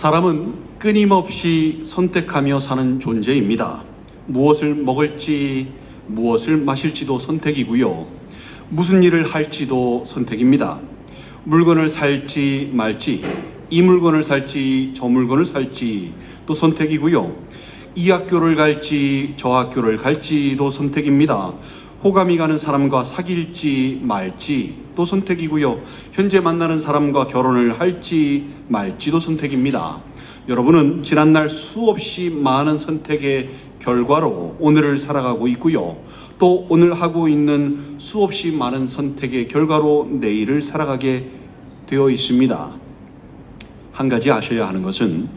사람은 끊임없이 선택하며 사는 존재입니다. 무엇을 먹을지, 무엇을 마실지도 선택이고요. 무슨 일을 할지도 선택입니다. 물건을 살지 말지, 이 물건을 살지 저 물건을 살지 또 선택이고요. 이 학교를 갈지 저 학교를 갈지도 선택입니다. 호감이 가는 사람과 사귈지 말지 또 선택이고요. 현재 만나는 사람과 결혼을 할지 말지도 선택입니다. 여러분은 지난날 수없이 많은 선택의 결과로 오늘을 살아가고 있고요. 또 오늘 하고 있는 수없이 많은 선택의 결과로 내일을 살아가게 되어 있습니다. 한 가지 아셔야 하는 것은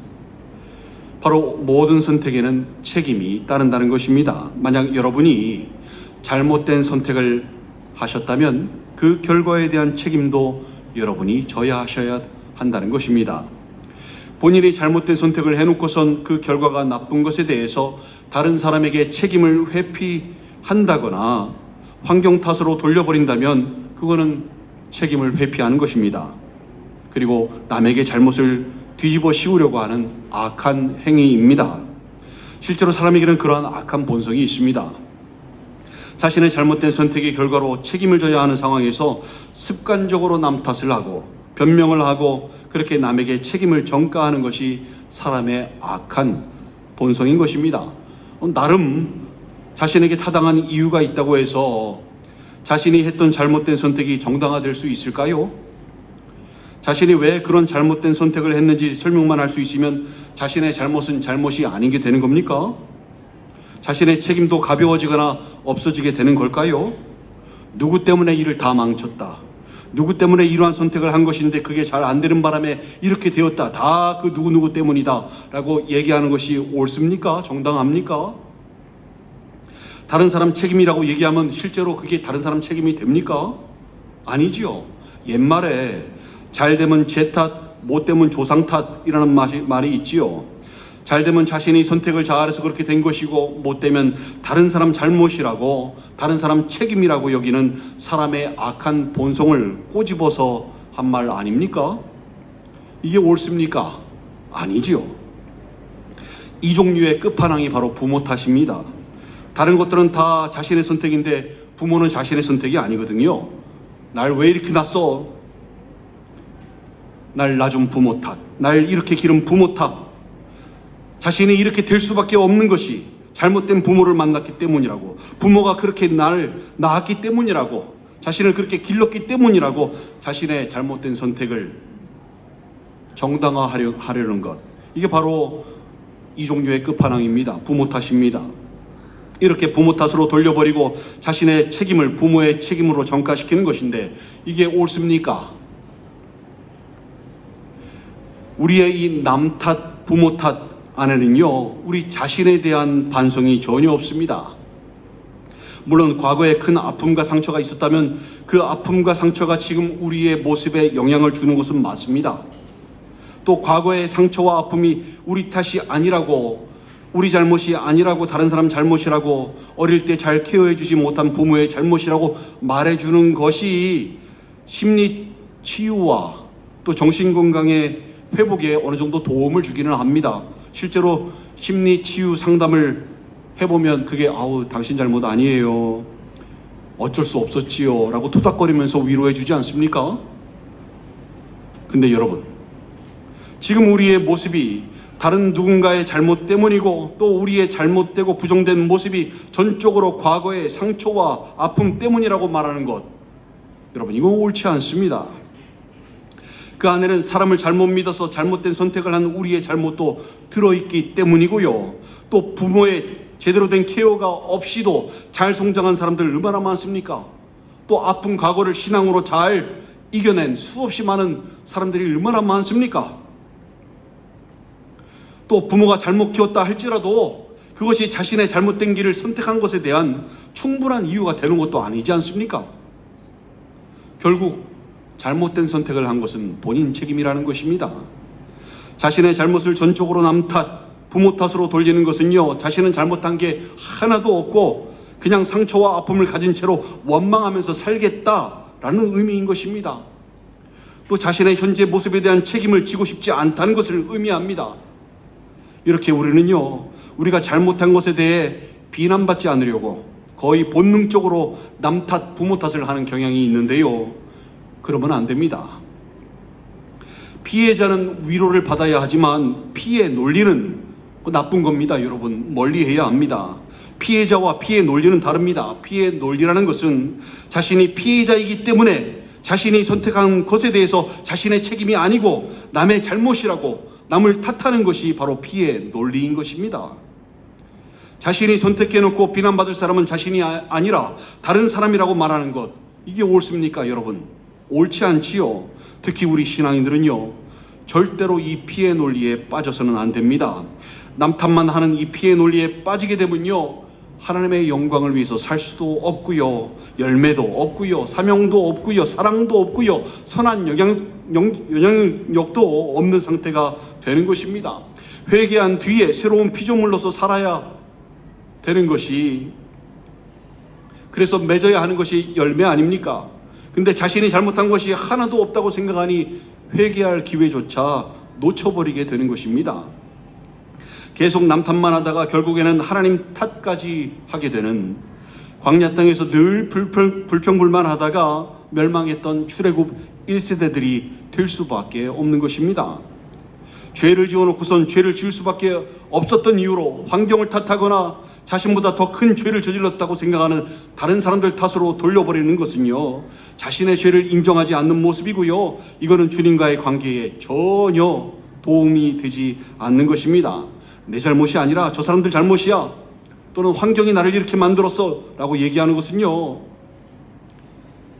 바로 모든 선택에는 책임이 따른다는 것입니다. 만약 여러분이 잘못된 선택을 하셨다면 그 결과에 대한 책임도 여러분이 져야 하셔야 한다는 것입니다. 본인이 잘못된 선택을 해놓고선 그 결과가 나쁜 것에 대해서 다른 사람에게 책임을 회피한다거나 환경 탓으로 돌려버린다면 그거는 책임을 회피하는 것입니다. 그리고 남에게 잘못을 뒤집어 씌우려고 하는 악한 행위입니다. 실제로 사람에게는 그러한 악한 본성이 있습니다. 자신의 잘못된 선택의 결과로 책임을 져야 하는 상황에서 습관적으로 남 탓을 하고 변명을 하고 그렇게 남에게 책임을 전가하는 것이 사람의 악한 본성인 것입니다. 나름 자신에게 타당한 이유가 있다고 해서 자신이 했던 잘못된 선택이 정당화될 수 있을까요? 자신이 왜 그런 잘못된 선택을 했는지 설명만 할 수 있으면 자신의 잘못은 잘못이 아닌 게 되는 겁니까? 자신의 책임도 가벼워지거나 없어지게 되는 걸까요? 누구 때문에 일을 다 망쳤다. 누구 때문에 이러한 선택을 한 것인데 그게 잘 안 되는 바람에 이렇게 되었다. 다 그 누구 때문이다. 라고 얘기하는 것이 옳습니까? 정당합니까? 다른 사람 책임이라고 얘기하면 실제로 그게 다른 사람 책임이 됩니까? 아니지요. 옛말에 잘 되면 제 탓, 못 되면 조상 탓이라는 말이 있지요. 잘 되면 자신이 선택을 잘해서 그렇게 된 것이고 못 되면 다른 사람 잘못이라고 다른 사람 책임이라고 여기는 사람의 악한 본성을 꼬집어서 한 말 아닙니까? 이게 옳습니까? 아니지요. 이 종류의 끝판왕이 바로 부모 탓입니다. 다른 것들은 다 자신의 선택인데 부모는 자신의 선택이 아니거든요. 날 왜 이렇게 낳았어? 날 낳은 부모 탓, 날 이렇게 기른 부모 탓, 자신이 이렇게 될 수밖에 없는 것이 잘못된 부모를 만났기 때문이라고, 부모가 그렇게 나를 낳았기 때문이라고, 자신을 그렇게 길렀기 때문이라고 자신의 잘못된 선택을 정당화하려는 것, 이게 바로 이 종류의 끝판왕입니다. 부모 탓입니다. 이렇게 부모 탓으로 돌려버리고 자신의 책임을 부모의 책임으로 전가시키는 것인데 이게 옳습니까? 우리의 이 남 탓, 부모 탓 안에는요, 우리 자신에 대한 반성이 전혀 없습니다. 물론 과거에 큰 아픔과 상처가 있었다면 그 아픔과 상처가 지금 우리의 모습에 영향을 주는 것은 맞습니다. 또 과거의 상처와 아픔이 우리 탓이 아니라고, 우리 잘못이 아니라고, 다른 사람 잘못이라고, 어릴 때 잘 케어해 주지 못한 부모의 잘못이라고 말해주는 것이 심리 치유와 또 정신건강의 회복에 어느 정도 도움을 주기는 합니다. 실제로 심리 치유 상담을 해보면 그게 당신 잘못 아니에요, 어쩔 수 없었지요 라고 토닥거리면서 위로해 주지 않습니까? 근데 여러분, 지금 우리의 모습이 다른 누군가의 잘못 때문이고 또 우리의 잘못되고 부정된 모습이 전적으로 과거의 상처와 아픔 때문이라고 말하는 것, 여러분 이거 옳지 않습니다. 그 안에는 사람을 잘못 믿어서 잘못된 선택을 한 우리의 잘못도 들어있기 때문이고요. 또 부모의 제대로 된 케어가 없이도 잘 성장한 사람들 얼마나 많습니까? 또 아픈 과거를 신앙으로 잘 이겨낸 수없이 많은 사람들이 얼마나 많습니까? 또 부모가 잘못 키웠다 할지라도 그것이 자신의 잘못된 길을 선택한 것에 대한 충분한 이유가 되는 것도 아니지 않습니까? 결국 잘못된 선택을 한 것은 본인 책임이라는 것입니다. 자신의 잘못을 전적으로 남 탓, 부모 탓으로 돌리는 것은요, 자신은 잘못한 게 하나도 없고 그냥 상처와 아픔을 가진 채로 원망하면서 살겠다라는 의미인 것입니다. 또 자신의 현재 모습에 대한 책임을 지고 싶지 않다는 것을 의미합니다. 이렇게 우리는요, 우리가 잘못한 것에 대해 비난받지 않으려고 거의 본능적으로 남 탓, 부모 탓을 하는 경향이 있는데요. 그러면 안 됩니다. 피해자는 위로를 받아야 하지만 피해 논리는 나쁜 겁니다. 여러분, 멀리해야 합니다. 피해자와 피해 논리는 다릅니다. 피해 논리라는 것은 자신이 피해자이기 때문에 자신이 선택한 것에 대해서 자신의 책임이 아니고 남의 잘못이라고 남을 탓하는 것이 바로 피해 논리인 것입니다. 자신이 선택해놓고 비난받을 사람은 자신이 아니라 다른 사람이라고 말하는 것, 이게 옳습니까, 여러분? 옳지 않지요. 특히 우리 신앙인들은요, 절대로 이 피해 논리에 빠져서는 안 됩니다. 남 탓만 하는 이 피해 논리에 빠지게 되면요, 하나님의 영광을 위해서 살 수도 없고요, 열매도 없고요, 사명도 없고요, 사랑도 없고요, 선한 영향력도 없는 상태가 되는 것입니다. 회개한 뒤에 새로운 피조물로서 살아야 되는 것이, 그래서 맺어야 하는 것이 열매 아닙니까? 근데 자신이 잘못한 것이 하나도 없다고 생각하니 회개할 기회조차 놓쳐버리게 되는 것입니다. 계속 남 탓만 하다가 결국에는 하나님 탓까지 하게 되는, 광야 땅에서 늘 불평불만하다가 멸망했던 출애굽 1세대들이 될 수밖에 없는 것입니다. 죄를 지어놓고선 죄를 지을 수밖에 없었던 이유로 환경을 탓하거나 자신보다 더 큰 죄를 저질렀다고 생각하는 다른 사람들 탓으로 돌려버리는 것은요, 자신의 죄를 인정하지 않는 모습이고요, 이거는 주님과의 관계에 전혀 도움이 되지 않는 것입니다. 내 잘못이 아니라 저 사람들 잘못이야, 또는 환경이 나를 이렇게 만들었어 라고 얘기하는 것은요,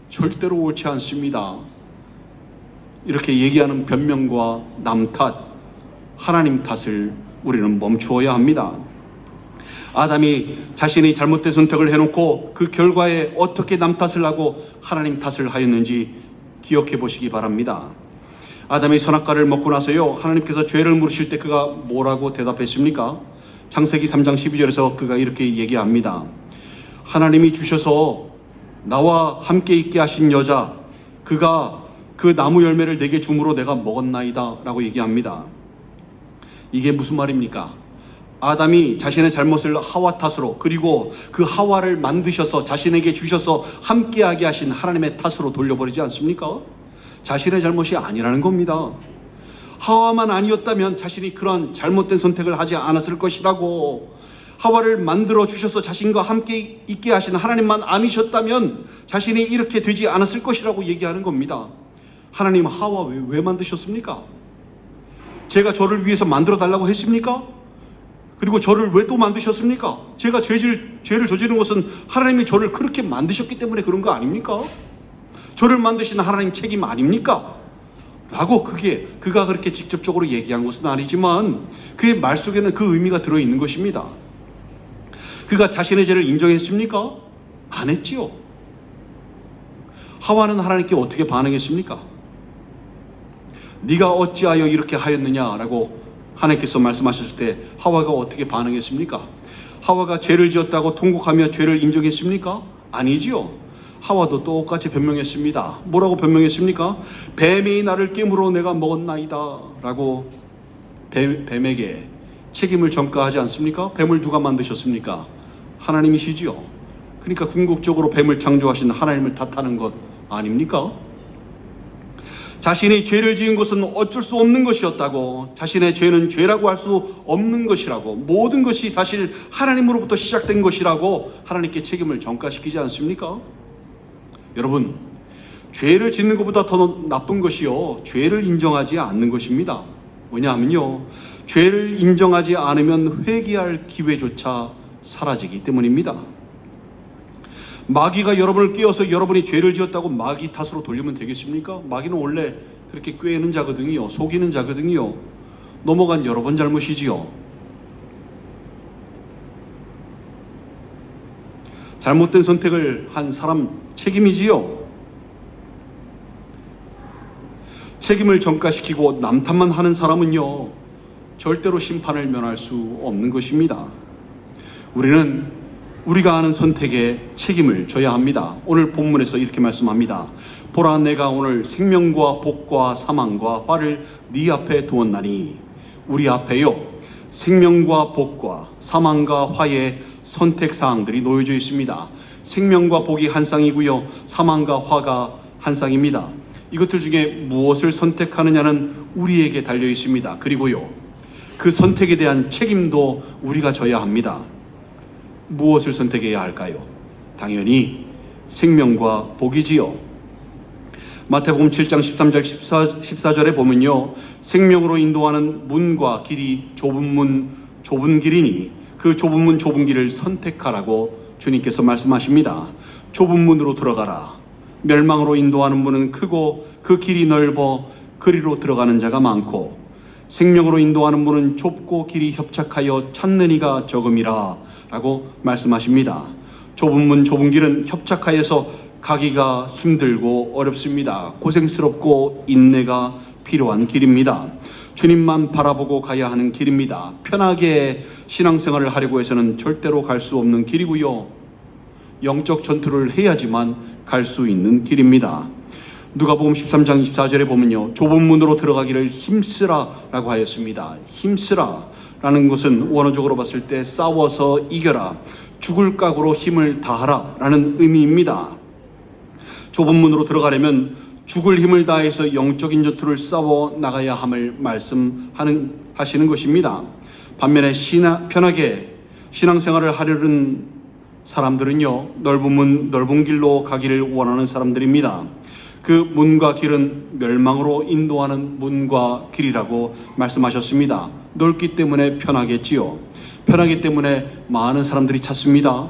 절대로 옳지 않습니다. 이렇게 얘기하는 변명과 남 탓, 하나님 탓을 우리는 멈추어야 합니다. 아담이 자신이 잘못된 선택을 해놓고 그 결과에 어떻게 남 탓을 하고 하나님 탓을 하였는지 기억해 보시기 바랍니다. 아담이 선악과를 먹고 나서요, 하나님께서 죄를 물으실 때 그가 뭐라고 대답했습니까? 창세기 3장 12절에서 그가 이렇게 얘기합니다. 하나님이 주셔서 나와 함께 있게 하신 여자, 그가 그 나무 열매를 내게 줌으로 내가 먹었나이다 라고 얘기합니다. 이게 무슨 말입니까? 아담이 자신의 잘못을 하와 탓으로, 그리고 그 하와를 만드셔서 자신에게 주셔서 함께하게 하신 하나님의 탓으로 돌려버리지 않습니까? 자신의 잘못이 아니라는 겁니다. 하와만 아니었다면 자신이 그런 잘못된 선택을 하지 않았을 것이라고, 하와를 만들어 주셔서 자신과 함께 있게 하신 하나님만 아니셨다면 자신이 이렇게 되지 않았을 것이라고 얘기하는 겁니다. 하나님 하와 왜 만드셨습니까? 제가 저를 위해서 만들어 달라고 했습니까? 그리고 저를 왜 또 만드셨습니까? 제가 죄를 저지른 것은 하나님이 저를 그렇게 만드셨기 때문에 그런 거 아닙니까? 저를 만드신 하나님 책임 아닙니까? 라고 그가 그렇게 직접적으로 얘기한 것은 아니지만 그의 말 속에는 그 의미가 들어있는 것입니다. 그가 자신의 죄를 인정했습니까? 안 했지요. 하와는 하나님께 어떻게 반응했습니까? 네가 어찌하여 이렇게 하였느냐라고 하나님께서 말씀하셨을 때 하와가 어떻게 반응했습니까? 하와가 죄를 지었다고 통곡하며 죄를 인정했습니까? 아니지요. 하와도 똑같이 변명했습니다. 뭐라고 변명했습니까? 뱀이 나를 깨물어 내가 먹었나이다 라고 뱀에게 책임을 전가하지 않습니까? 뱀을 누가 만드셨습니까? 하나님이시지요. 그러니까 궁극적으로 뱀을 창조하신 하나님을 탓하는 것 아닙니까? 자신이 죄를 지은 것은 어쩔 수 없는 것이었다고, 자신의 죄는 죄라고 할 수 없는 것이라고, 모든 것이 사실 하나님으로부터 시작된 것이라고 하나님께 책임을 전가시키지 않습니까? 여러분, 죄를 짓는 것보다 더 나쁜 것이요, 죄를 인정하지 않는 것입니다. 왜냐하면요, 죄를 인정하지 않으면 회개할 기회조차 사라지기 때문입니다. 마귀가 여러분을 꿰어서 여러분이 죄를 지었다고 마귀 탓으로 돌리면 되겠습니까? 마귀는 원래 그렇게 꿰는 자거든요, 속이는 자거든요. 넘어간 여러분 잘못이지요. 잘못된 선택을 한 사람 책임이지요. 책임을 전가시키고 남 탓만 하는 사람은요, 절대로 심판을 면할 수 없는 것입니다. 우리는 우리가 하는 선택에 책임을 져야 합니다. 오늘 본문에서 이렇게 말씀합니다. 보라, 내가 오늘 생명과 복과 사망과 화를 네 앞에 두었나니. 우리 앞에요, 생명과 복과 사망과 화의 선택사항들이 놓여져 있습니다. 생명과 복이 한 쌍이고요, 사망과 화가 한 쌍입니다. 이것들 중에 무엇을 선택하느냐는 우리에게 달려 있습니다. 그리고요, 그 선택에 대한 책임도 우리가 져야 합니다. 무엇을 선택해야 할까요? 당연히 생명과 복이지요. 마태복음 7장 13절 14절에 보면요, 생명으로 인도하는 문과 길이 좁은 문 좁은 길이니 그 좁은 문 좁은 길을 선택하라고 주님께서 말씀하십니다. 좁은 문으로 들어가라. 멸망으로 인도하는 문은 크고 그 길이 넓어 그리로 들어가는 자가 많고, 생명으로 인도하는 문은 좁고 길이 협착하여 찾는 이가 적음이라 라고 말씀하십니다. 좁은 문 좁은 길은 협착하여서 가기가 힘들고 어렵습니다. 고생스럽고 인내가 필요한 길입니다. 주님만 바라보고 가야 하는 길입니다. 편하게 신앙생활을 하려고 해서는 절대로 갈 수 없는 길이고요, 영적 전투를 해야지만 갈 수 있는 길입니다. 누가복음 13장 24절에 보면요, 좁은 문으로 들어가기를 힘쓰라 라고 하였습니다. 힘쓰라 라는 것은 원어적으로 봤을 때 싸워서 이겨라, 죽을 각오로 힘을 다하라 라는 의미입니다. 좁은 문으로 들어가려면 죽을 힘을 다해서 영적인 전투를 싸워 나가야 함을 하시는 것입니다. 반면에 편하게 신앙생활을 하려는 사람들은요, 넓은 문 넓은 길로 가기를 원하는 사람들입니다. 그 문과 길은 멸망으로 인도하는 문과 길이라고 말씀하셨습니다. 넓기 때문에 편하겠지요. 편하기 때문에 많은 사람들이 찾습니다.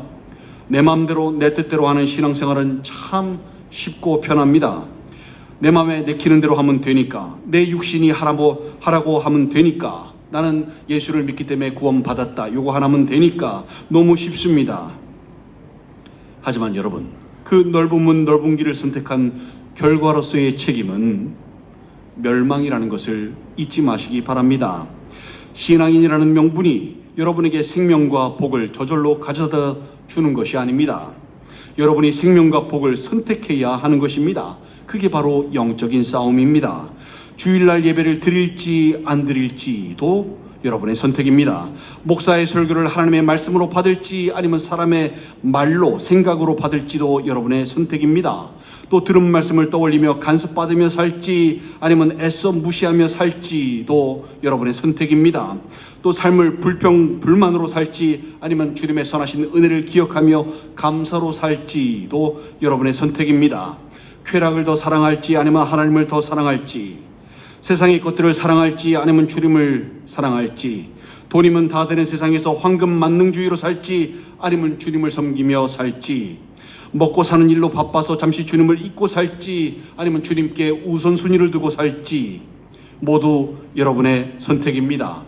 내 마음대로 내 뜻대로 하는 신앙생활은 참 쉽고 편합니다. 내 마음에 내키는 대로 하면 되니까, 내 육신이 하라고 하면 되니까, 나는 예수를 믿기 때문에 구원받았다, 요거 하나면 되니까 너무 쉽습니다. 하지만 여러분, 그 넓은 문 넓은 길을 선택한 결과로서의 책임은 멸망이라는 것을 잊지 마시기 바랍니다. 신앙인이라는 명분이 여러분에게 생명과 복을 저절로 가져다 주는 것이 아닙니다. 여러분이 생명과 복을 선택해야 하는 것입니다. 그게 바로 영적인 싸움입니다. 주일날 예배를 드릴지 안 드릴지도 여러분의 선택입니다. 목사의 설교를 하나님의 말씀으로 받을지 아니면 사람의 말로 생각으로 받을지도 여러분의 선택입니다. 또 들은 말씀을 떠올리며 간섭받으며 살지 아니면 애써 무시하며 살지도 여러분의 선택입니다. 또 삶을 불평불만으로 살지 아니면 주님의 선하신 은혜를 기억하며 감사로 살지도 여러분의 선택입니다. 쾌락을 더 사랑할지 아니면 하나님을 더 사랑할지, 세상의 것들을 사랑할지 아니면 주님을 사랑할지, 돈이면 다 되는 세상에서 황금 만능주의로 살지 아니면 주님을 섬기며 살지, 먹고 사는 일로 바빠서 잠시 주님을 잊고 살지 아니면 주님께 우선순위를 두고 살지, 모두 여러분의 선택입니다.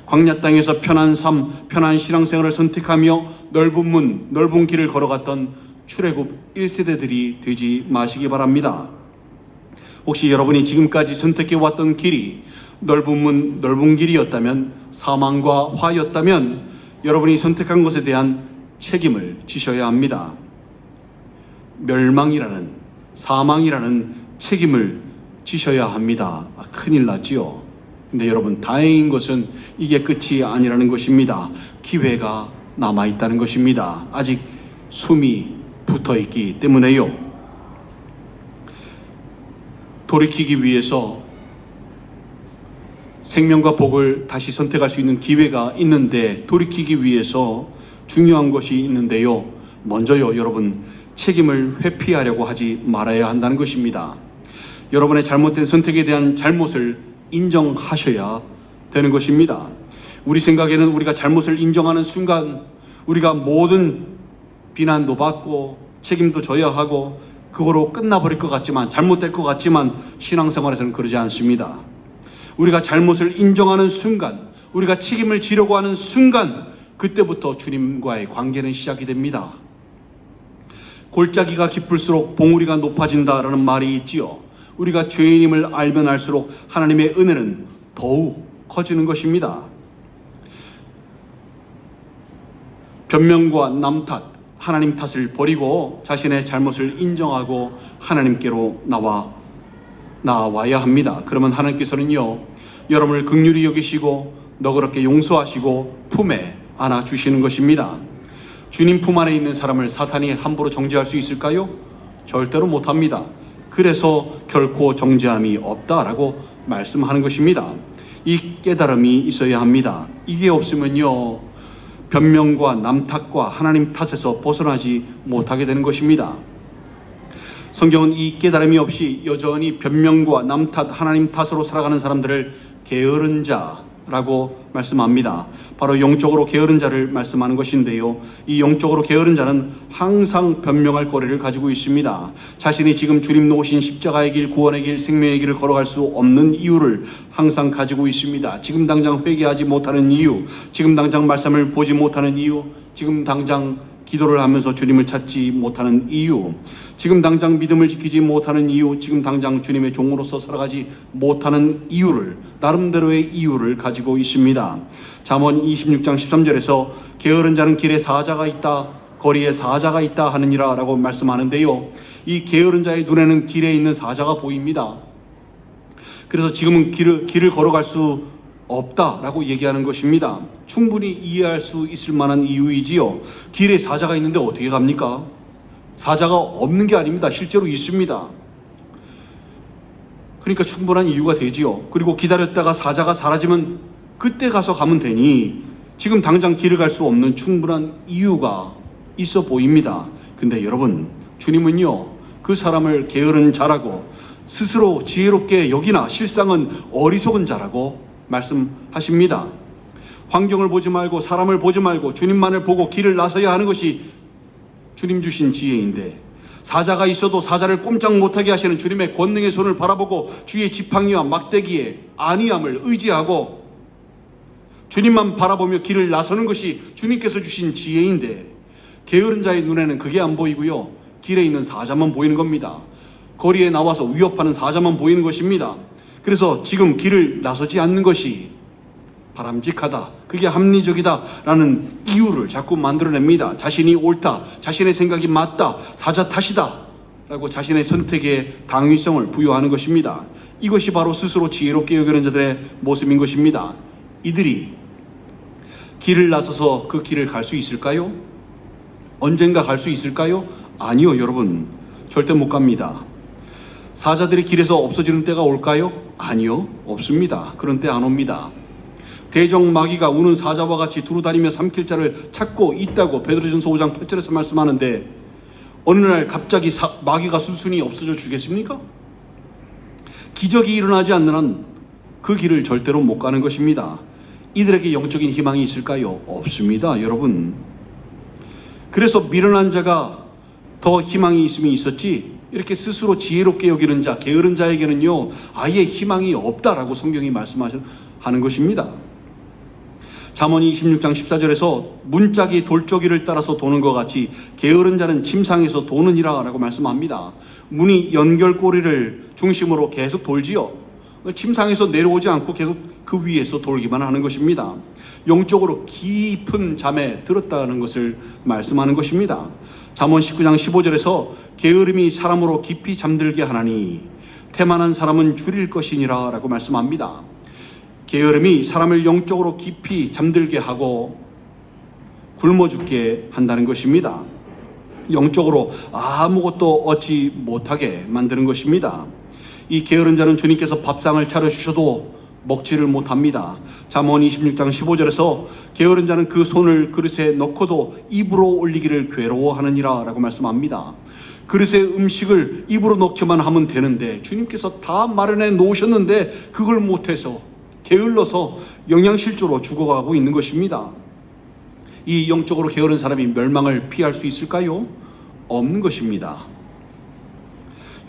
광야 땅에서 편한 삶, 편한 신앙생활을 선택하며 넓은 문, 넓은 길을 걸어갔던 출애굽 1세대들이 되지 마시기 바랍니다. 혹시 여러분이 지금까지 선택해왔던 길이 넓은 문, 넓은 길이었다면, 사망과 화였다면 여러분이 선택한 것에 대한 책임을 지셔야 합니다. 멸망이라는, 사망이라는 책임을 지셔야 합니다. 큰일 났지요. 근데 여러분, 다행인 것은 이게 끝이 아니라는 것입니다. 기회가 남아있다는 것입니다. 아직 숨이 붙어있기 때문에요. 돌이키기 위해서 생명과 복을 다시 선택할 수 있는 기회가 있는데, 돌이키기 위해서 중요한 것이 있는데요. 먼저요, 여러분, 책임을 회피하려고 하지 말아야 한다는 것입니다. 여러분의 잘못된 선택에 대한 잘못을 인정하셔야 되는 것입니다. 우리 생각에는 우리가 잘못을 인정하는 순간 우리가 모든 비난도 받고 책임도 져야 하고 그거로 끝나버릴 것 같지만, 잘못될 것 같지만 신앙생활에서는 그러지 않습니다. 우리가 잘못을 인정하는 순간, 우리가 책임을 지려고 하는 순간, 그때부터 주님과의 관계는 시작이 됩니다. 골짜기가 깊을수록 봉우리가 높아진다라는 말이 있지요. 우리가 죄인임을 알면 알수록 하나님의 은혜는 더욱 커지는 것입니다. 변명과 남 탓, 하나님 탓을 버리고 자신의 잘못을 인정하고 하나님께로 나와야 합니다. 그러면 하나님께서는요, 여러분을 긍휼히 여기시고 너그럽게 용서하시고 품에 안아주시는 것입니다. 주님 품 안에 있는 사람을 사탄이 함부로 정죄할 수 있을까요? 절대로 못합니다. 그래서 결코 정죄함이 없다라고 말씀하는 것입니다. 이 깨달음이 있어야 합니다. 이게 없으면요, 변명과 남 탓과 하나님 탓에서 벗어나지 못하게 되는 것입니다. 성경은 이 깨달음이 없이 여전히 변명과 남 탓, 하나님 탓으로 살아가는 사람들을 게으른 자라고 말씀합니다. 바로 영적으로 게으른 자를 말씀하는 것인데요, 이 영적으로 게으른 자는 항상 변명할 거리를 가지고 있습니다. 자신이 지금 주님 놓으신 십자가의 길, 구원의 길, 생명의 길을 걸어갈 수 없는 이유를 항상 가지고 있습니다. 지금 당장 회개하지 못하는 이유, 지금 당장 말씀을 보지 못하는 이유, 지금 당장 기도를 하면서 주님을 찾지 못하는 이유, 지금 당장 믿음을 지키지 못하는 이유, 지금 당장 주님의 종으로서 살아가지 못하는 이유를, 나름대로의 이유를 가지고 있습니다. 잠언 26장 13절에서 게으른 자는 길에 사자가 있다, 거리에 사자가 있다 하느니라 라고 말씀하는데요, 이 게으른 자의 눈에는 길에 있는 사자가 보입니다. 그래서 지금은 길을 걸어갈 수 없다라고 얘기하는 것입니다. 충분히 이해할 수 있을 만한 이유이지요. 길에 사자가 있는데 어떻게 갑니까? 사자가 없는 게 아닙니다. 실제로 있습니다. 그러니까 충분한 이유가 되지요. 그리고 기다렸다가 사자가 사라지면 그때 가서 가면 되니 지금 당장 길을 갈 수 없는 충분한 이유가 있어 보입니다. 근데 여러분, 주님은요, 그 사람을 게으른 자라고, 스스로 지혜롭게 여기나 실상은 어리석은 자라고 말씀하십니다. 환경을 보지 말고 사람을 보지 말고 주님만을 보고 길을 나서야 하는 것이 주님 주신 지혜인데, 사자가 있어도 사자를 꼼짝 못하게 하시는 주님의 권능의 손을 바라보고 주의 지팡이와 막대기에 안위함을 의지하고 주님만 바라보며 길을 나서는 것이 주님께서 주신 지혜인데, 게으른 자의 눈에는 그게 안 보이고요, 길에 있는 사자만 보이는 겁니다. 거리에 나와서 위협하는 사자만 보이는 것입니다. 그래서 지금 길을 나서지 않는 것이 바람직하다, 그게 합리적이다라는 이유를 자꾸 만들어냅니다. 자신이 옳다, 자신의 생각이 맞다, 사자 탓이다 라고 자신의 선택에 당위성을 부여하는 것입니다. 이것이 바로 스스로 지혜롭게 여기는 자들의 모습인 것입니다. 이들이 길을 나서서 그 길을 갈 수 있을까요? 언젠가 갈 수 있을까요? 아니요, 여러분, 절대 못 갑니다. 사자들이 길에서 없어지는 때가 올까요? 아니요, 없습니다. 그런 때 안 옵니다. 대적 마귀가 우는 사자와 같이 두루다니며 삼킬 자를 찾고 있다고 베드로전서 5장 8절에서 말씀하는데, 어느 날 갑자기 마귀가 순순히 없어져 주겠습니까? 기적이 일어나지 않는 한 그 길을 절대로 못 가는 것입니다. 이들에게 영적인 희망이 있을까요? 없습니다, 여러분. 그래서 미련한 자가 더 희망이 있음이 있었지, 이렇게 스스로 지혜롭게 여기는 자, 게으른 자에게는요, 아예 희망이 없다라고 성경이 말씀하는 것입니다. 잠언 26장 14절에서 문짝이 돌저기를 따라서 도는 것 같이 게으른 자는 침상에서 도느니라 라고 말씀합니다. 문이 연결고리를 중심으로 계속 돌지요. 침상에서 내려오지 않고 계속 그 위에서 돌기만 하는 것입니다. 영적으로 깊은 잠에 들었다는 것을 말씀하는 것입니다. 잠언 19장 15절에서 게으름이 사람으로 깊이 잠들게 하나니 태만한 사람은 줄일 것이니라 라고 말씀합니다. 게으름이 사람을 영적으로 깊이 잠들게 하고 굶어 죽게 한다는 것입니다. 영적으로 아무것도 얻지 못하게 만드는 것입니다. 이 게으른 자는 주님께서 밥상을 차려주셔도 먹지를 못합니다. 잠언 26장 15절에서 게으른 자는 그 손을 그릇에 넣고도 입으로 올리기를 괴로워하느니라 라고 말씀합니다. 그릇에 음식을 입으로 넣기만 하면 되는데 주님께서 다 마련해 놓으셨는데 그걸 못해서 게을러서 영양실조로 죽어가고 있는 것입니다. 이 영적으로 게으른 사람이 멸망을 피할 수 있을까요? 없는 것입니다.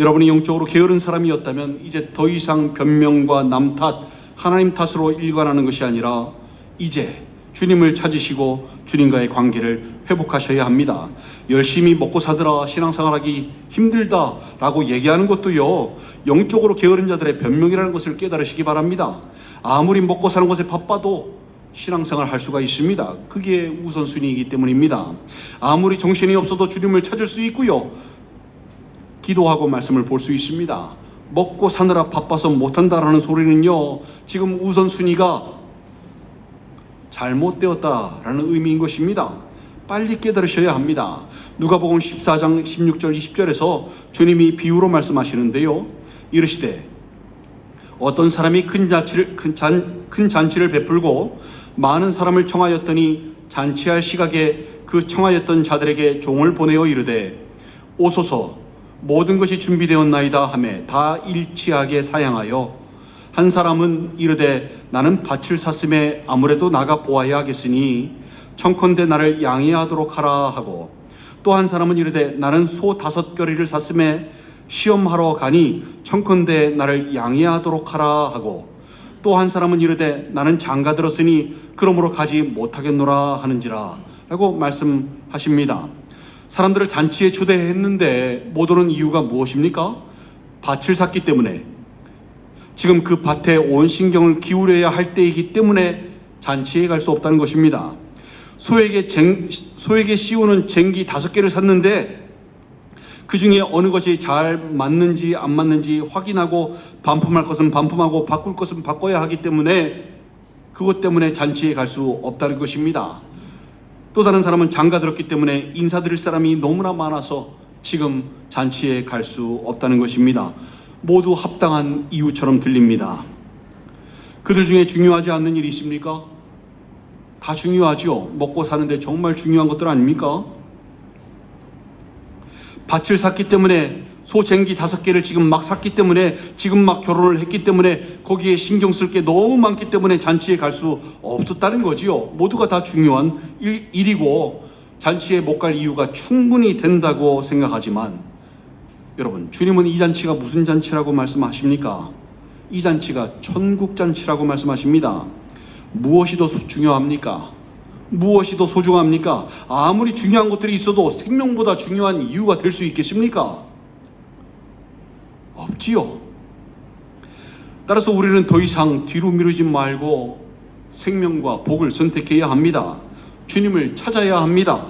여러분이 영적으로 게으른 사람이었다면 이제 더 이상 변명과 남 탓, 하나님 탓으로 일관하는 것이 아니라 이제 주님을 찾으시고 주님과의 관계를 회복하셔야 합니다. 열심히 먹고 사느라 신앙생활하기 힘들다라고 얘기하는 것도요, 영적으로 게으른 자들의 변명이라는 것을 깨달으시기 바랍니다. 아무리 먹고 사는 것에 바빠도 신앙생활 할 수가 있습니다. 그게 우선순위이기 때문입니다. 아무리 정신이 없어도 주님을 찾을 수 있고요. 기도하고 말씀을 볼 수 있습니다. 먹고 사느라 바빠서 못한다라는 소리는요, 지금 우선순위가 잘못되었다라는 의미인 것입니다. 빨리 깨달으셔야 합니다. 누가복음 14장 16절 20절에서 주님이 비유로 말씀하시는데요, 이르시되 어떤 사람이 큰 잔치를 베풀고 많은 사람을 청하였더니 잔치할 시각에 그 청하였던 자들에게 종을 보내어 이르되 오소서 모든 것이 준비되었나이다 하매 다 일치하게 사양하여 한 사람은 이르되 나는 밭을 샀음에 아무래도 나가 보아야 하겠으니 청컨대 나를 양해하도록 하라 하고, 또 한 사람은 이르되 나는 소 5겨리를 샀음에 시험하러 가니 청컨대 나를 양해하도록 하라 하고, 또 한 사람은 이르되 나는 장가 들었으니 그러므로 가지 못하겠노라 하는지라 라고 말씀하십니다. 사람들을 잔치에 초대했는데 못 오는 이유가 무엇입니까? 밭을 샀기 때문에, 지금 그 밭에 온 신경을 기울여야 할 때이기 때문에 잔치에 갈 수 없다는 것입니다. 소에게 씌우는 쟁기 5개를 샀는데 그 중에 어느 것이 잘 맞는지 안 맞는지 확인하고 반품할 것은 반품하고 바꿀 것은 바꿔야 하기 때문에 그것 때문에 잔치에 갈 수 없다는 것입니다. 또 다른 사람은 장가 들었기 때문에 인사드릴 사람이 너무나 많아서 지금 잔치에 갈 수 없다는 것입니다. 모두 합당한 이유처럼 들립니다. 그들 중에 중요하지 않는 일이 있습니까? 다 중요하죠. 먹고 사는데 정말 중요한 것들 아닙니까? 밭을 샀기 때문에, 소쟁기 5개를 지금 막 샀기 때문에, 지금 막 결혼을 했기 때문에 거기에 신경 쓸 게 너무 많기 때문에 잔치에 갈 수 없었다는 거지요. 모두가 다 중요한 일이고 잔치에 못 갈 이유가 충분히 된다고 생각하지만, 여러분, 주님은 이 잔치가 무슨 잔치라고 말씀하십니까? 이 잔치가 천국 잔치라고 말씀하십니다. 무엇이 더 중요합니까? 무엇이 더 소중합니까? 아무리 중요한 것들이 있어도 생명보다 중요한 이유가 될 수 있겠습니까? 없지요. 따라서 우리는 더 이상 뒤로 미루지 말고 생명과 복을 선택해야 합니다. 주님을 찾아야 합니다.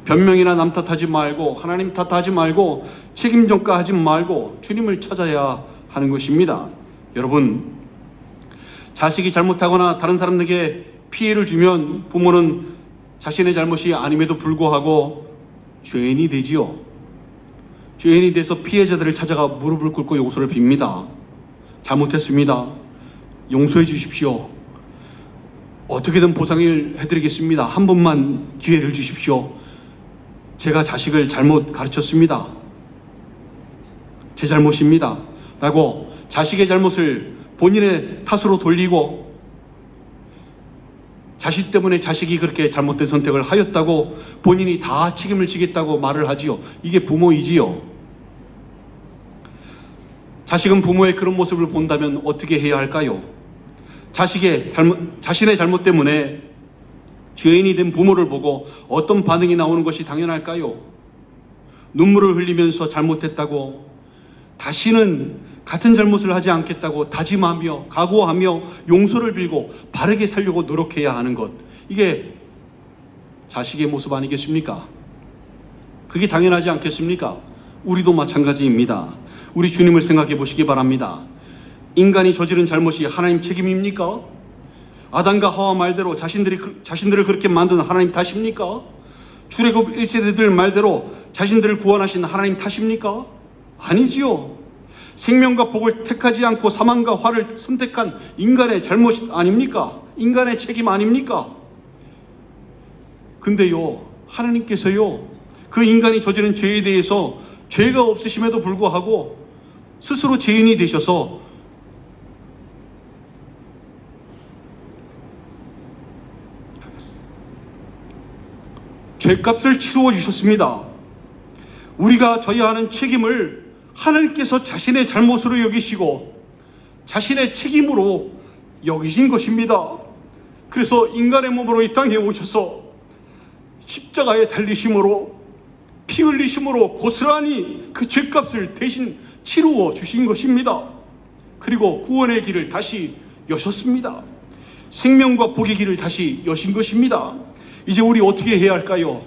변명이나 남 탓하지 말고, 하나님 탓하지 말고, 책임 전가하지 말고 주님을 찾아야 하는 것입니다. 여러분, 자식이 잘못하거나 다른 사람에게 피해를 주면 부모는 자신의 잘못이 아님에도 불구하고 죄인이 되지요. 죄인이 돼서 피해자들을 찾아가 무릎을 꿇고 용서를 빕니다. 잘못했습니다. 용서해 주십시오. 어떻게든 보상을 해드리겠습니다. 한 번만 기회를 주십시오. 제가 자식을 잘못 가르쳤습니다. 제 잘못입니다. 라고 자식의 잘못을 본인의 탓으로 돌리고, 자식 때문에 자식이 그렇게 잘못된 선택을 하였다고 본인이 다 책임을 지겠다고 말을 하지요. 이게 부모이지요. 자식은 부모의 그런 모습을 본다면 어떻게 해야 할까요? 자신의 잘못 때문에 죄인이 된 부모를 보고 어떤 반응이 나오는 것이 당연할까요? 눈물을 흘리면서 잘못했다고, 다시는 같은 잘못을 하지 않겠다고 다짐하며 각오하며 용서를 빌고 바르게 살려고 노력해야 하는 것, 이게 자식의 모습 아니겠습니까? 그게 당연하지 않겠습니까? 우리도 마찬가지입니다. 우리 주님을 생각해 보시기 바랍니다. 인간이 저지른 잘못이 하나님 책임입니까? 아담과 하와 말대로 자신들을 그렇게 만든 하나님 탓입니까? 출애굽 1세대들 말대로 자신들을 구원하신 하나님 탓입니까? 아니지요. 생명과 복을 택하지 않고 사망과 화를 선택한 인간의 잘못 아닙니까? 인간의 책임 아닙니까? 근데요, 하나님께서요, 그 인간이 저지른 죄에 대해서 죄가 없으심에도 불구하고 스스로 죄인이 되셔서 죄값을 치루어 주셨습니다. 우리가 져야 하는 책임을 하나님께서 자신의 잘못으로 여기시고 자신의 책임으로 여기신 것입니다. 그래서 인간의 몸으로 이 땅에 오셔서 십자가에 달리심으로, 피 흘리심으로 고스란히 그 죄값을 대신 치루어 주신 것입니다. 그리고 구원의 길을 다시 여셨습니다. 생명과 복의 길을 다시 여신 것입니다. 이제 우리 어떻게 해야 할까요?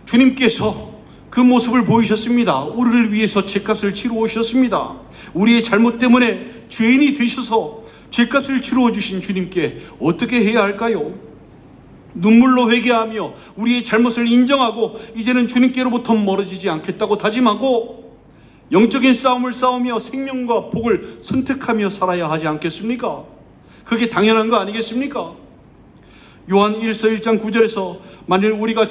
주님께서 그 모습을 보이셨습니다. 우리를 위해서 죄값을 치러 오셨습니다. 우리의 잘못 때문에 죄인이 되셔서 죄값을 치러 주신 주님께 어떻게 해야 할까요? 눈물로 회개하며 우리의 잘못을 인정하고 이제는 주님께로부터 멀어지지 않겠다고 다짐하고 영적인 싸움을 싸우며 생명과 복을 선택하며 살아야 하지 않겠습니까? 그게 당연한 거 아니겠습니까? 요한 1서 1장 9절에서 만일 우리가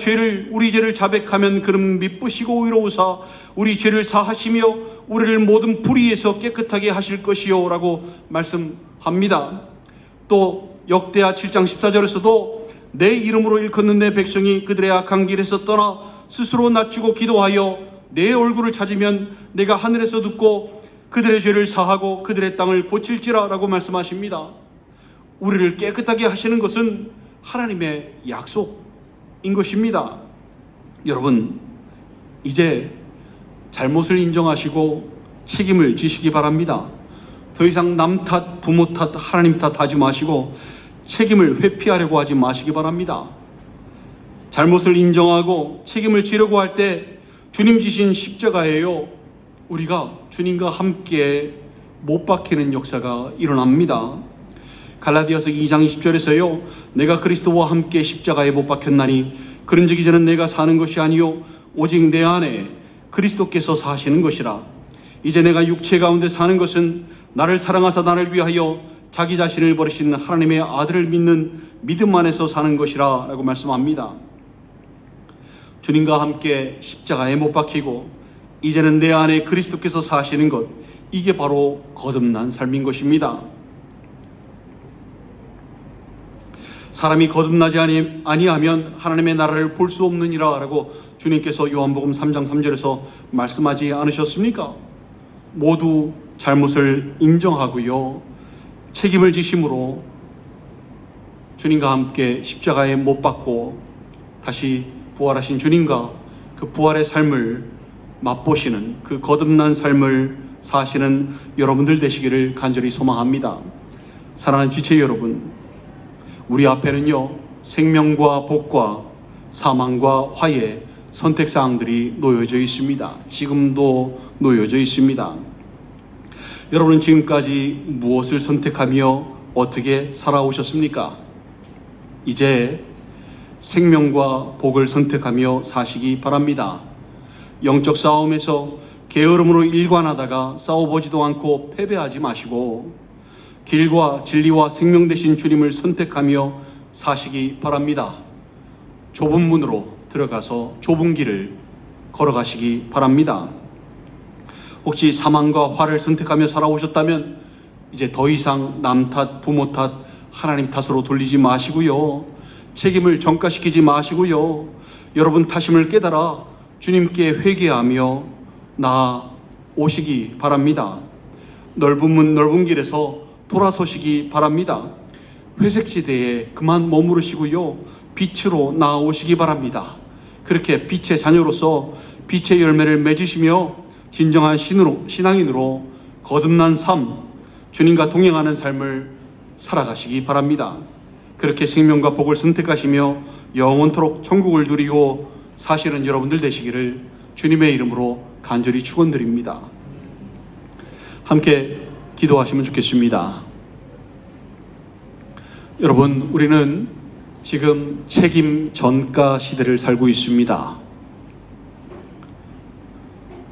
우리 죄를 자백하면 그는 미쁘시고 의로우사 우리 죄를 사하시며 우리를 모든 불의에서 깨끗하게 하실 것이요 라고 말씀합니다. 또 역대하 7장 14절에서도 내 이름으로 일컫는 내 백성이 그들의 악한 길에서 떠나 스스로 낮추고 기도하여 내 얼굴을 찾으면 내가 하늘에서 듣고 그들의 죄를 사하고 그들의 땅을 고칠지라 라고 말씀하십니다. 우리를 깨끗하게 하시는 것은 하나님의 약속인 것입니다. 여러분, 이제 잘못을 인정하시고 책임을 지시기 바랍니다. 더 이상 남 탓, 부모 탓, 하나님 탓 하지 마시고 책임을 회피하려고 하지 마시기 바랍니다. 잘못을 인정하고 책임을 지려고 할 때 주님 지신 십자가에요, 우리가 주님과 함께 못 박히는 역사가 일어납니다. 갈라디아서 2장 20절에서요, 내가 그리스도와 함께 십자가에 못 박혔나니 그런즉 이제는 내가 사는 것이 아니요 오직 내 안에 그리스도께서 사시는 것이라. 이제 내가 육체 가운데 사는 것은 나를 사랑하사 나를 위하여 자기 자신을 버리신 하나님의 아들을 믿는 믿음 안에서 사는 것이라 라고 말씀합니다. 주님과 함께 십자가에 못 박히고 이제는 내 안에 그리스도께서 사시는 것, 이게 바로 거듭난 삶인 것입니다. 사람이 거듭나지 아니하면 하나님의 나라를 볼 수 없느니라 라고 주님께서 요한복음 3장 3절에서 말씀하지 않으셨습니까? 모두 잘못을 인정하고요, 책임을 지심으로 주님과 함께 십자가에 못 박고 다시 부활하신 주님과 그 부활의 삶을 맛보시는, 그 거듭난 삶을 사시는 여러분들 되시기를 간절히 소망합니다. 사랑하는 지체 여러분, 우리 앞에는요, 생명과 복과 사망과 화해 선택사항들이 놓여져 있습니다. 지금도 놓여져 있습니다. 여러분은 지금까지 무엇을 선택하며 어떻게 살아오셨습니까? 이제 생명과 복을 선택하며 사시기 바랍니다. 영적 싸움에서 게으름으로 일관하다가 싸워보지도 않고 패배하지 마시고 길과 진리와 생명 되신 주님을 선택하며 사시기 바랍니다. 좁은 문으로 들어가서 좁은 길을 걸어가시기 바랍니다. 혹시 사망과 화를 선택하며 살아오셨다면 이제 더 이상 남 탓, 부모 탓, 하나님 탓으로 돌리지 마시고요, 책임을 전가시키지 마시고요, 여러분 탓임을 깨달아 주님께 회개하며 나아오시기 바랍니다. 넓은 문 넓은 길에서 돌아서시기 바랍니다. 회색지대에 그만 머무르시고요, 빛으로 나아오시기 바랍니다. 그렇게 빛의 자녀로서 빛의 열매를 맺으시며 진정한 신앙인으로 거듭난 삶, 주님과 동행하는 삶을 살아가시기 바랍니다. 그렇게 생명과 복을 선택하시며 영원토록 천국을 누리고 사시는 여러분들 되시기를 주님의 이름으로 간절히 축원드립니다. 함께 기도하시면 좋겠습니다. 여러분, 우리는 지금 책임 전가 시대를 살고 있습니다.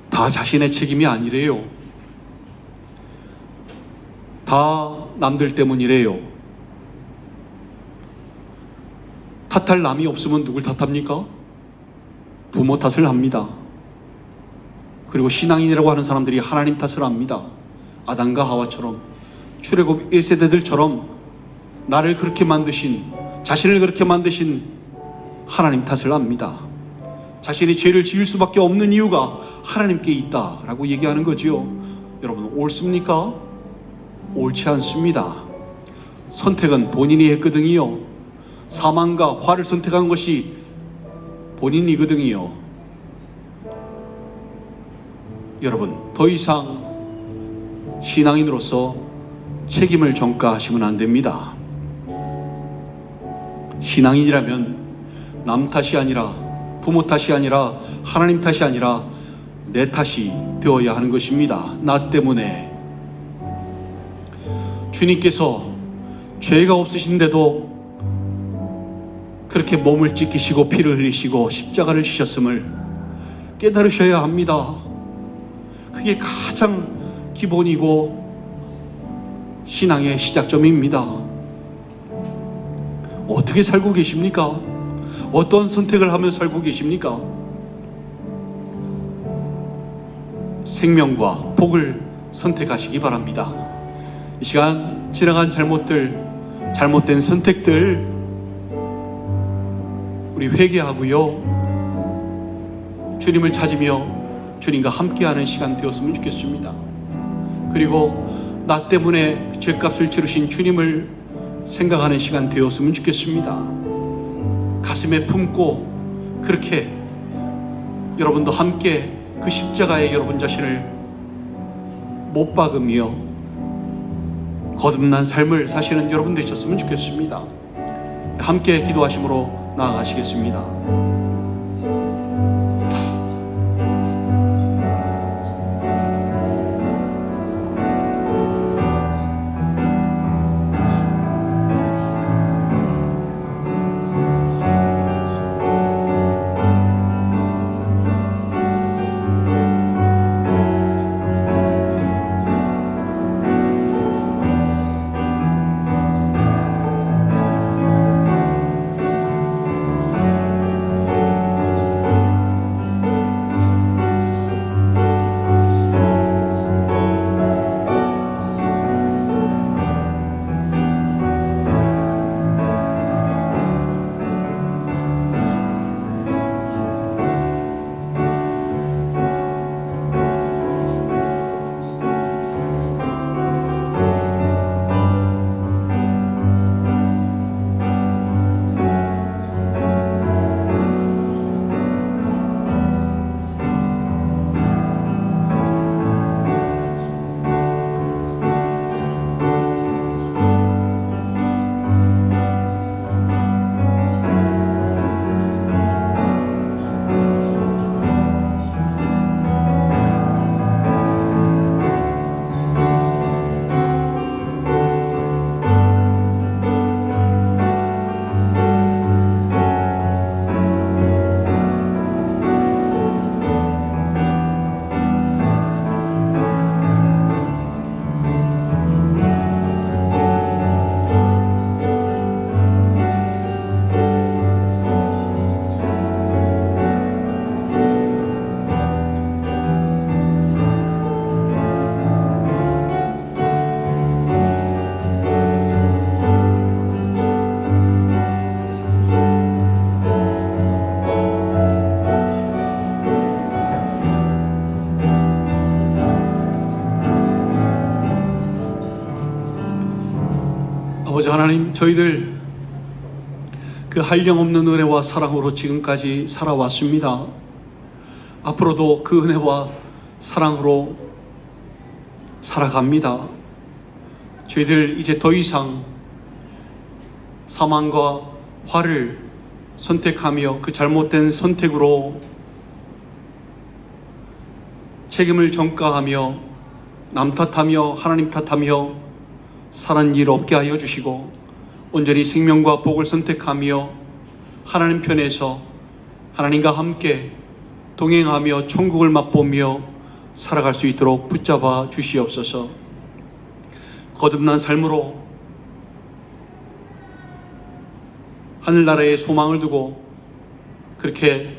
다 자신의 책임이 아니래요. 다 남들 때문이래요. 탓할 남이 없으면 누굴 탓합니까? 부모 탓을 합니다. 그리고 신앙인이라고 하는 사람들이 하나님 탓을 합니다. 아담과 하와처럼, 출애굽 1세대들처럼 나를 그렇게 만드신, 자신을 그렇게 만드신 하나님 탓을 합니다. 자신이 죄를 지을 수밖에 없는 이유가 하나님께 있다라고 얘기하는 거지요. 여러분, 옳습니까? 옳지 않습니다. 선택은 본인이 했거든요. 사망과 화를 선택한 것이 본인이거든요. 여러분, 더 이상 신앙인으로서 책임을 전가하시면 안 됩니다. 신앙인이라면 남 탓이 아니라, 부모 탓이 아니라, 하나님 탓이 아니라 내 탓이 되어야 하는 것입니다. 나 때문에. 주님께서 죄가 없으신데도 그렇게 몸을 찢기시고 피를 흘리시고 십자가를 지셨음을 깨달으셔야 합니다. 그게 가장 기본이고 신앙의 시작점입니다. 어떻게 살고 계십니까? 어떤 선택을 하며 살고 계십니까? 생명과 복을 선택하시기 바랍니다. 이 시간 지나간 잘못들, 잘못된 선택들 우리 회개하고요, 주님을 찾으며 주님과 함께하는 시간 되었으면 좋겠습니다. 그리고 나 때문에 죄값을 치르신 주님을 생각하는 시간 되었으면 좋겠습니다. 가슴에 품고 그렇게 여러분도 함께 그 십자가에 여러분 자신을 못 박으며 거듭난 삶을 사시는 여러분 되셨으면 좋겠습니다. 함께 기도하심으로 나아가시겠습니다. 아버지 하나님, 저희들 그 한량없는 은혜와 사랑으로 지금까지 살아왔습니다. 앞으로도 그 은혜와 사랑으로 살아갑니다. 저희들 이제 더 이상 사망과 화를 선택하며 그 잘못된 선택으로 책임을 전가하며 남 탓하며 하나님 탓하며 사는 일 없게 하여 주시고 온전히 생명과 복을 선택하며 하나님 편에서 하나님과 함께 동행하며 천국을 맛보며 살아갈 수 있도록 붙잡아 주시옵소서. 거듭난 삶으로 하늘나라에 소망을 두고 그렇게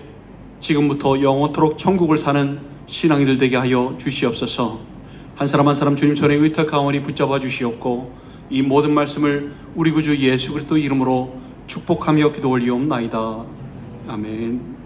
지금부터 영원토록 천국을 사는 신앙이들 되게 하여 주시옵소서. 한 사람 한 사람 주님 손에 의탁하오니 붙잡아 주시옵고 이 모든 말씀을 우리 구주 예수 그리스도 이름으로 축복하며 기도 올리옵나이다. 아멘.